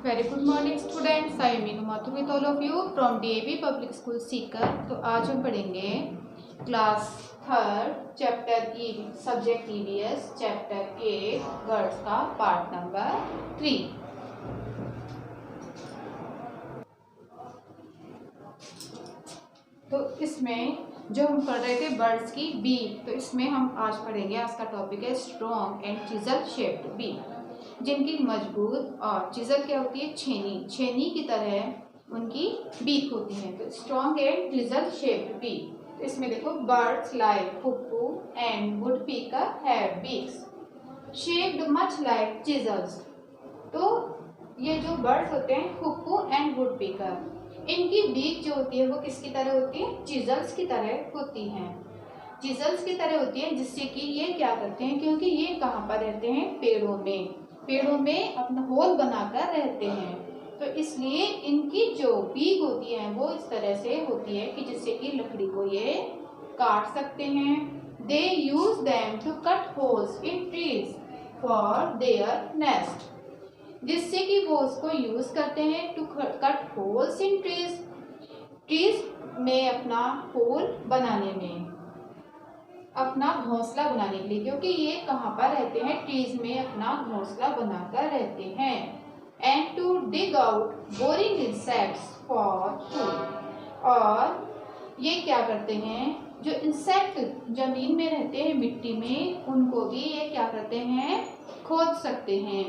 Very good morning students, I am Meenu Mathur with all of you from DAV public school Sikar. तो आज हम पढ़ेंगे class third chapter ई subject EVS chapter 8 words का part number 3। तो इसमें जो हम पढ़ रहे थे वर्ड्स की बीक, तो इसमें हम आज पढ़ेंगे, आज का टॉपिक है strong and chisel shaped beak, जिनकी मजबूत और चिजल क्या होती है, छेनी की तरह उनकी बीक होती है। तो strong and chisel shaped beak, तो इसमें देखो birds like hoopoe and woodpecker have beaks shaped much like chisels. तो ये जो बर्ड्स होते हैं हुप्पू एंड वुड पीकर, इनकी बीक जो होती है वो किसकी तरह होती है, चिजल्स की तरह होती है। चिजल्स की तरह होती है, जिससे कि ये क्या करते हैं, क्योंकि ये कहाँ पर रहते हैं, पेड़ों में अपना होल बनाकर रहते हैं। तो इसलिए इनकी जो बीक होती है वो इस तरह से होती है कि जिससे कि लकड़ी को ये काट सकते हैं। They use them to cut holes in trees for their nest, जिससे कि वो उसको यूज करते हैं to cut holes in trees में अपना होल बनाने में, अपना घोंसला बनाने के लिए, क्योंकि ये कहाँ पर रहते हैं, ट्रीज में अपना घोंसला बनाकर रहते हैं। And to dig out boring insects for food, और ये क्या करते हैं, जो इंसेक्ट जमीन में रहते हैं मिट्टी में, उनको भी ये क्या करते हैं, खोद सकते हैं।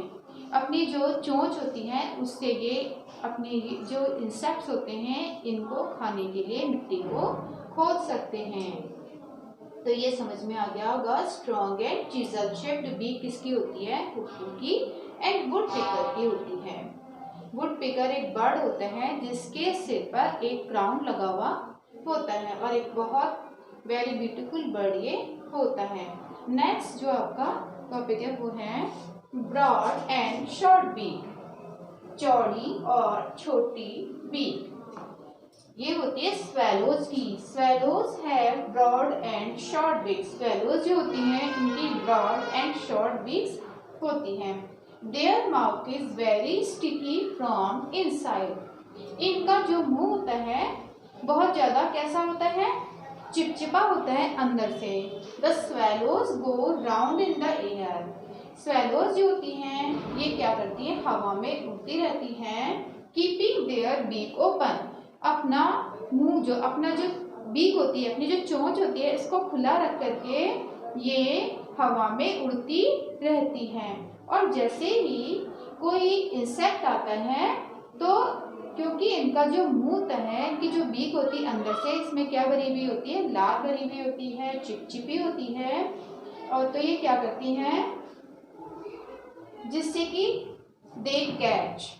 अपनी जो चोंच होती है उससे ये अपने जो इंसेक्ट्स होते हैं इनको खाने के लिए मिट्टी को खोद सकते हैं। तो ये समझ में आ गया होगा, strong and chisel shaped beak किसकी होती है, हुप्पू की एंड वुड पिकर की होती है। वुड पिकर एक बर्ड होता है जिसके सिर पर एक क्राउन लगा हुआ होता है और एक बहुत वेरी ब्यूटीफुल बर्ड ये होता है। नेक्स्ट जो आपका टॉपिक है वो है ब्रॉड एंड शॉर्ट बीक, चौड़ी और छोटी बीक। ये होती है स्वेलोज की। Swallows have broad and short beaks. Swallows जो होती हैं इनकी ब्रॉड एंड शॉर्ट बीक्स होती हैं। Their mouth is very sticky from inside. इनका जो मुंह होता है बहुत ज्यादा कैसा होता है, चिपचिपा होता है अंदर से। The swallows go round in the air. Swallows जो होती हैं ये क्या करती हैं, हवा में उड़ती रहती हैं। कीपिंग देयर बीक ओपन, अपना मुंह जो अपना जो बीक होती है, अपनी जो चोंच होती है, इसको खुला रख करके ये हवा में उड़ती रहती हैं। और जैसे ही कोई इंसेक्ट आता है तो क्योंकि इनका जो मुंह होता है, इनकी जो बीक होती है अंदर से, इसमें क्या भरी हुई होती है, लार भरी हुई होती है, चिपचिपी होती है। और तो ये क्या करती हैं, जिससे कि दे कैच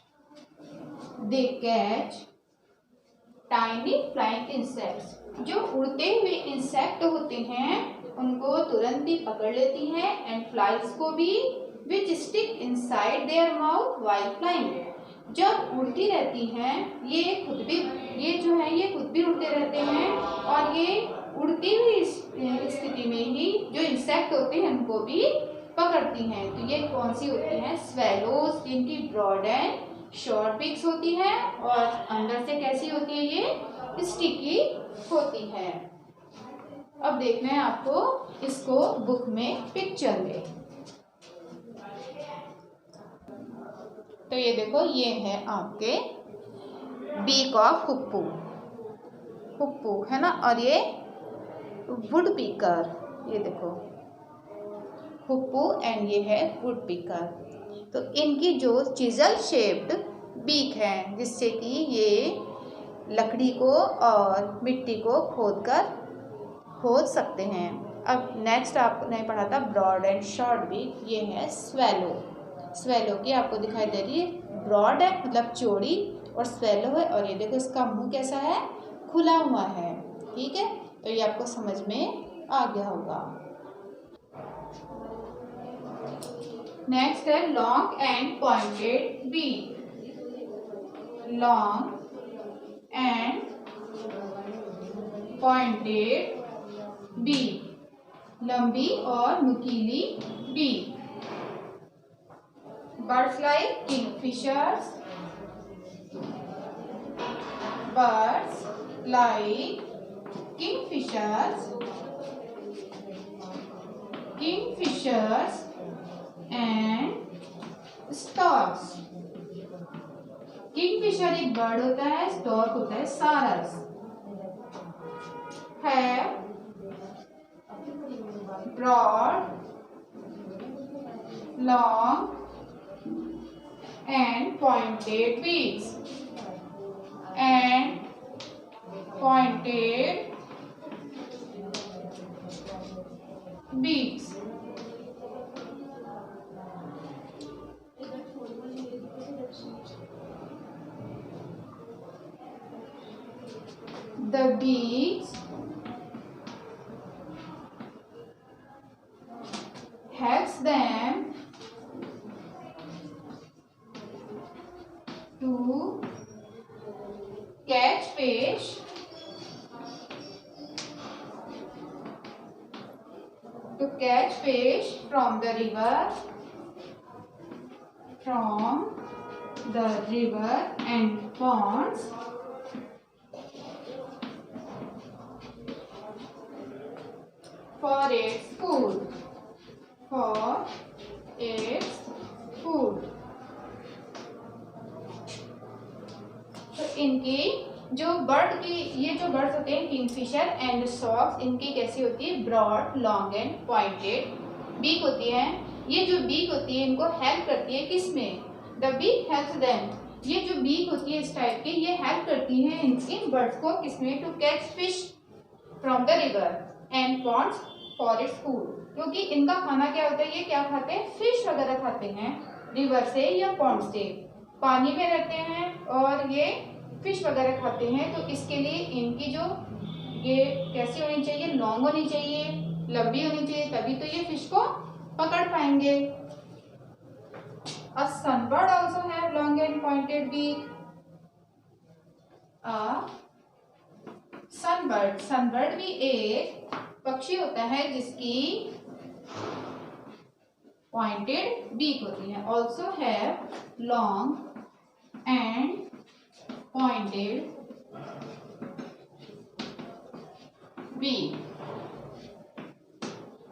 टाइनी फ्लाइंग इंसेक्ट्स, जो उड़ते हुए इंसेक्ट होते हैं उनको तुरंत ही पकड़ लेती हैं। एंड फ्लाइज को भी, which stick inside their mouth while flying. जब उड़ती रहती हैं ये खुद भी, ये जो है ये खुद भी उड़ते रहते हैं और ये उड़ती हुई स्थिति में ही जो इंसेक्ट होते हैं उनको भी पकड़ती हैं। तो ये कौन सी होती हैं, स्वेलोज, जिनकी ब्रॉड एंड शॉर्ट बीक्स होती है और अंदर से कैसी होती है, ये स्टिकी होती है। अब देखना है आपको इसको बुक में पिक्चर में। तो ये देखो, ये है आपके बीक ऑफ हुप्पू है ना, और ये वुड पीकर, ये देखो हुप्पू एंड ये है वुड पीकर। तो इनकी जो चिजल शेप्ड बीक है, जिससे कि ये लकड़ी को और मिट्टी को खोद सकते हैं। अब नेक्स्ट आपने पढ़ा था ब्रॉड एंड शॉर्ट बीक, ये है स्वेलो की आपको दिखाई दे रही है, ब्रॉड है मतलब चौड़ी और स्वेलो है, और ये देखो इसका मुंह कैसा है, खुला हुआ है। ठीक है, तो ये आपको समझ में आ गया होगा। नेक्स्ट है long and pointed beak. Long and pointed beak, लंबी और नुकीली beak. Birds like kingfishers birds like kingfishers and storks. Kingfisher एक बर्ड होता है, स्टॉर्क होता है सारस. Have broad, long and pointed beaks. The beaks helps them to catch fish from the river and ponds for its food. तो इनकी जो bird की ये जो बर्ड्स होते हैं किंगफिशर एंड स्टॉर्क्स, इनकी कैसी होती है? Broad, long and pointed beak होती है. ये जो बीक होती है इनको हेल्प करती है किसमें? The beak helps them. ये जो बीक होती है इस टाइप की, ये हेल्प करती है इन बर्ड्स को किसमें? To catch fish from the river and ponds for its food. क्योंकि इनका खाना क्या होता है? ये क्या खाते हैं? फिश वगैरह खाते हैं रिवर से या पॉन्ड से. पानी में रहते हैं और ये फिश वगैरह खाते हैं. तो इसके लिए इनकी जो ये कैसी होनी चाहिए? लॉन्ग होनी चाहिए, लंबी होनी चाहिए, तभी तो ये फिश को पकड़ पाएंगे. A sunbird also have long and pointed beak. sunbird भी एक पक्षी होता है जिसकी पॉइंटेड बीक होती है. Also have long and pointed beak.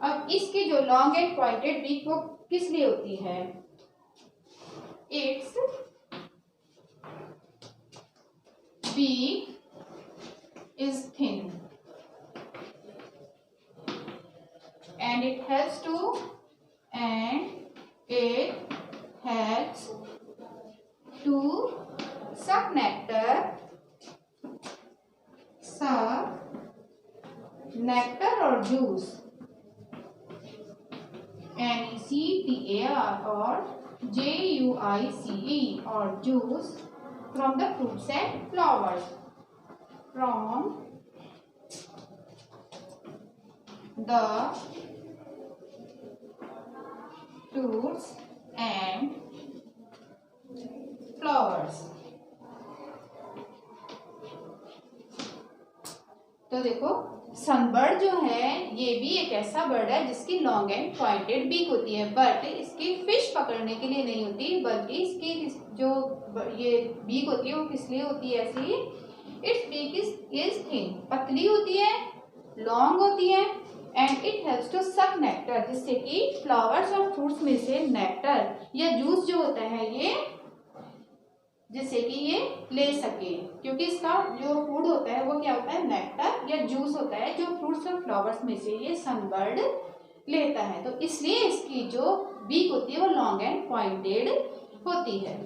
अब इसकी जो लॉन्ग एंड पॉइंटेड बीक वो किस लिए होती है? Its beak is thin and it helps to suck nectar or juice, nectar or juice or juice from the fruits and flowers. From the fruits and flowers. तो देखो sunbird जो है ये भी एक ऐसा बर्ड है जिसकी लॉन्ग एंड पॉइंटेड बीक होती है, बट इसकी फिश पकड़ने के लिए नहीं होती, बल्कि इसकी जो ये बीक होती है वो किस लिए होती है? ऐसी इट्स बीक इज थिन, पतली होती है, लॉन्ग होती है and it helps to suck nectar, जिससे कि फ्लावर्स और फ्रूट्स में से नेक्टर या जूस जो होता है ये जिससे कि ये ले सके. क्योंकि इसका जो फूड होता है वो क्या होता है? नेक्टर या जूस होता है जो फ्रूट्स और फ्लावर्स में से ये सनबर्ड लेता है. तो इसलिए इसकी जो बीक होती है वो लॉन्ग एंड पॉइंटेड होती है.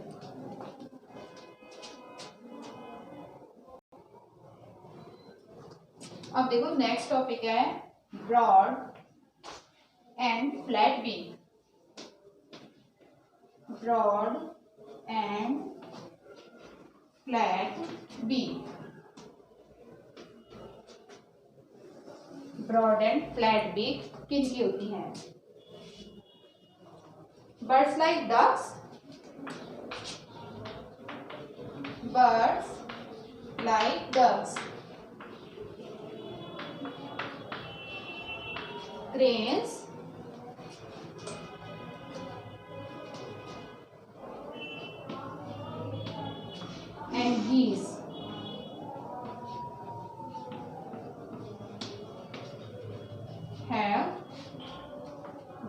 अब देखो नेक्स्ट टॉपिक है broad and flat beak. Broad and flat beak. Broad and flat beak किनकी होती है? Birds like ducks, cranes, and geese.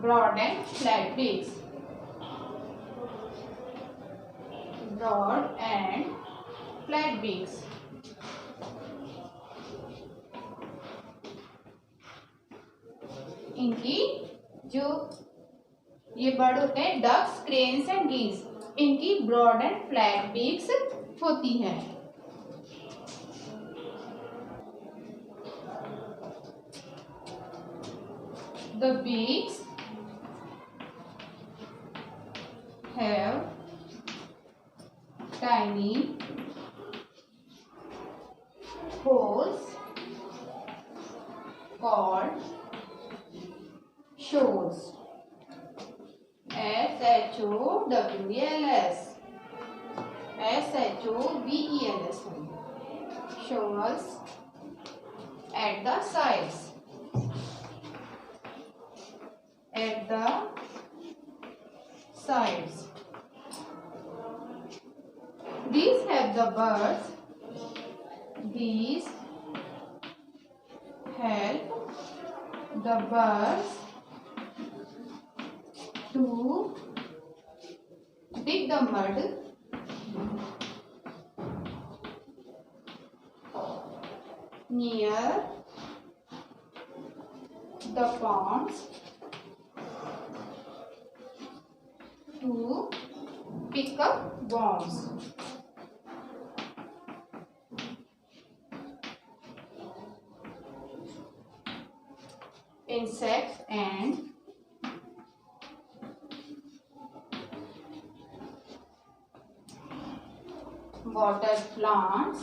Broad and flat beaks, broad and flat beaks. इनकी जो ये बर्ड होते हैं डक्स, क्रेन्स एंड गीज, इनकी ब्रॉड एंड फ्लैट बीक्स होती है। The beaks have tiny holes called shoals. SHOWELS. SHOWELS. Shoals at the sides. At the sides. These have the birds. These help the birds to dig the mud near the ponds to pick up worms. Insects and water plants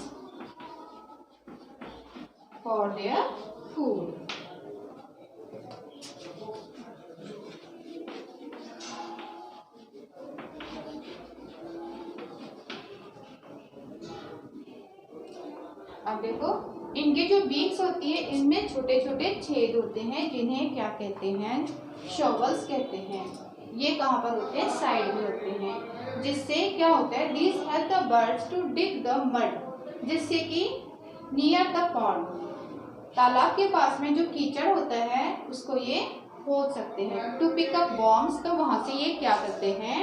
for their food. अब देखो इनके जो beaks होती है इनमें छोटे छोटे छेद होते हैं जिन्हें क्या कहते हैं, शॉवल्स कहते हैं। ये कहाँ पर होते हैं, साइड में होते हैं, जिससे क्या होता है, this help the birds to dig the mud, जिससे कि नियर द पॉन्ड, तालाब के पास में जो कीचड़ होता है उसको ये खोद सकते हैं। टू पिक अप वॉर्म्स, तो वहां से ये क्या करते हैं,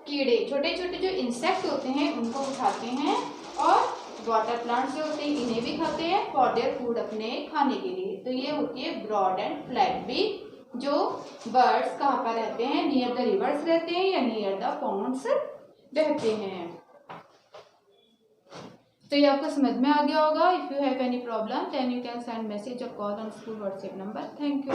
कीड़े, छोटे छोटे जो इंसेक्ट होते हैं उनको उठाते हैं, और वाटर प्लांट्स जो होते हैं इन्हें भी खाते हैं फॉर देयर फूड, अपने खाने के लिए। तो ये होती है ब्रॉड एंड फ्लैट बीक, जो बर्ड्स कहाँ पर रहते हैं, नियर द रिवर्स रहते हैं या नियर द पॉन्ड्स रहते हैं। तो ये आपको समझ में आ गया होगा। If you have any problem then you can send message और call on school WhatsApp number. Thank you.